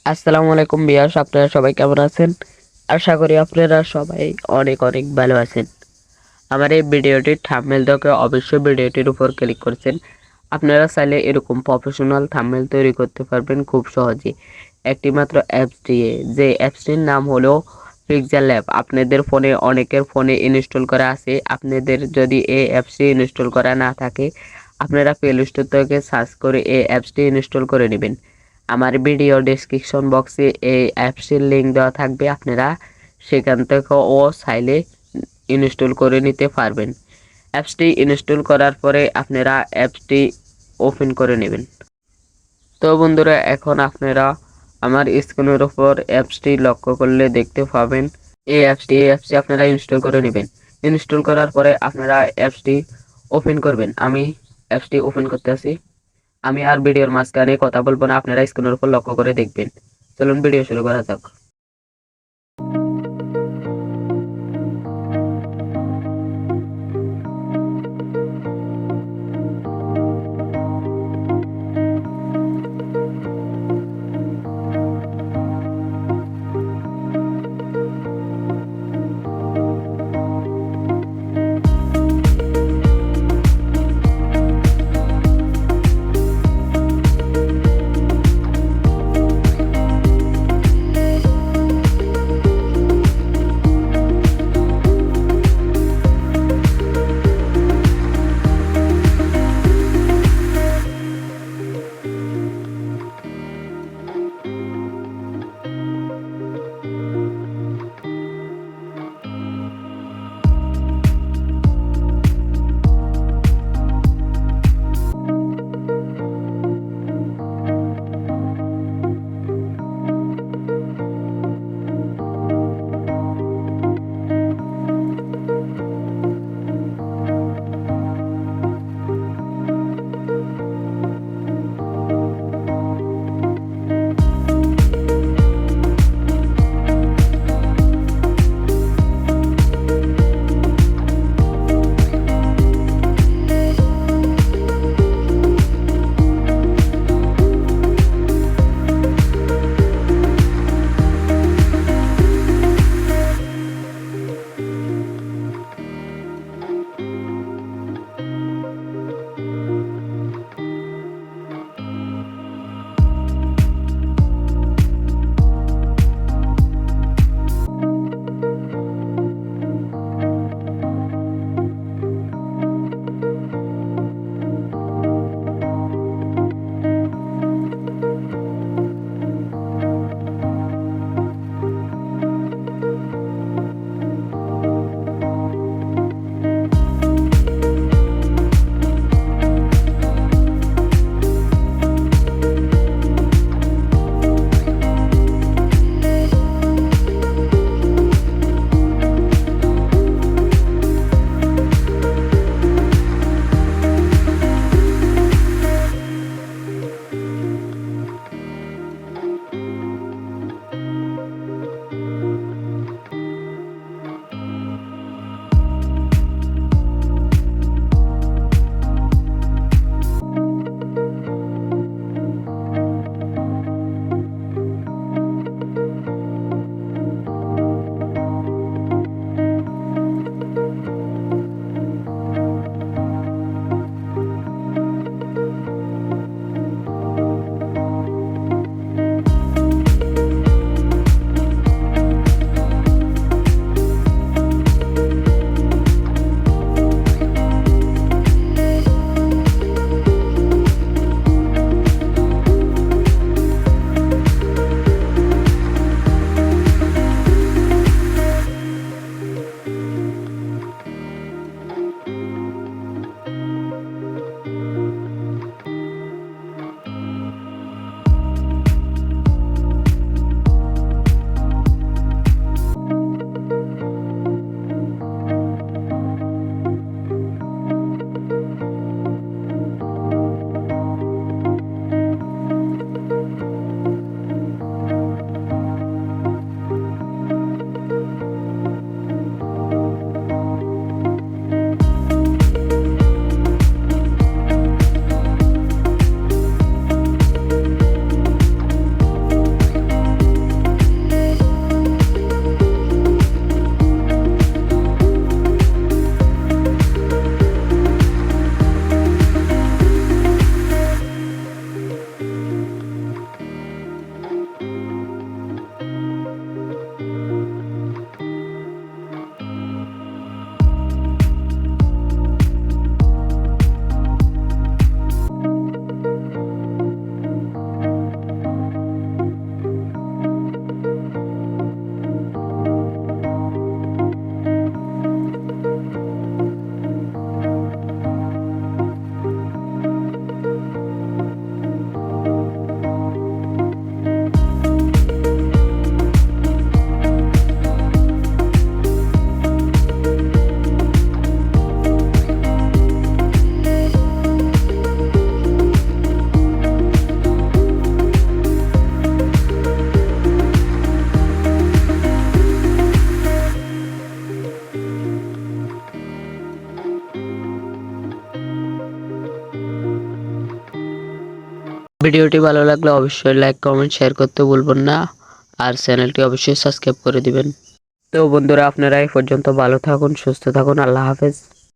আসসালামু আলাইকুম বিয়াস, আপনারা সবাই কেমন আছেন? আশা করি আপনারা সবাই অনেক অনেক ভালো আছেন। আমার এই ভিডিওটির থাম্বনেল দেখে অবশ্যই ভিডিওটির উপর ক্লিক করছেন। আপনারা চাইলে এরকম প্রফেশনাল থাম্বনেল তৈরি করতে পারবেন খুব সহজে একটি মাত্র অ্যাপস দিয়ে, যে অ্যাপসটির নাম হলো পিক্সেল ল্যাব। আপনাদের ফোনে অনেকের ফোনে ইনস্টল করা আছে। আপনাদের যদি এই অ্যাপসটি ইনস্টল করা না থাকে, আপনারা প্লে স্টোর থেকে সার্চ করে এই অ্যাপসটি ইনস্টল করে নেবেন। আমার ভিডিও ডেসক্রিপশন বক্সে এই অ্যাপসটির লিঙ্ক দেওয়া থাকবে, আপনারা সেখান থেকে চাইলে ইনস্টল করে নিতে পারবেন। অ্যাপসটি ইনস্টল করার পরে আপনারা অ্যাপসটি ওপেন করে নেবেন। তো বন্ধুরা, এখন আপনারা আমার স্ক্রিনের উপর অ্যাপসটি লক্ষ্য করলে দেখতে পাবেন এই অ্যাপসটি আপনারা ইনস্টল করে নেবেন। ইনস্টল করার পরে আপনারা অ্যাপসটি ওপেন করবেন। আমি অ্যাপসটি ওপেন করতে আসি। আমি আর ভিডিওর মাঝখানে কথা বলবো না, আপনারা স্ক্রিনের উপর লক্ষ্য করে দেখবেন। চলুন ভিডিও শুরু করা যাক। ভিডিওটি ভালো লাগলে অবশ্যই লাইক কমেন্ট শেয়ার করতে ভুলবেন না, আর চ্যানেলটি অবশ্যই সাবস্ক্রাইব করে দিবেন। তো বন্ধুরা, আপনারা এই পর্যন্ত ভালো থাকুন, সুস্থ থাকুন, আল্লাহ হাফেজ।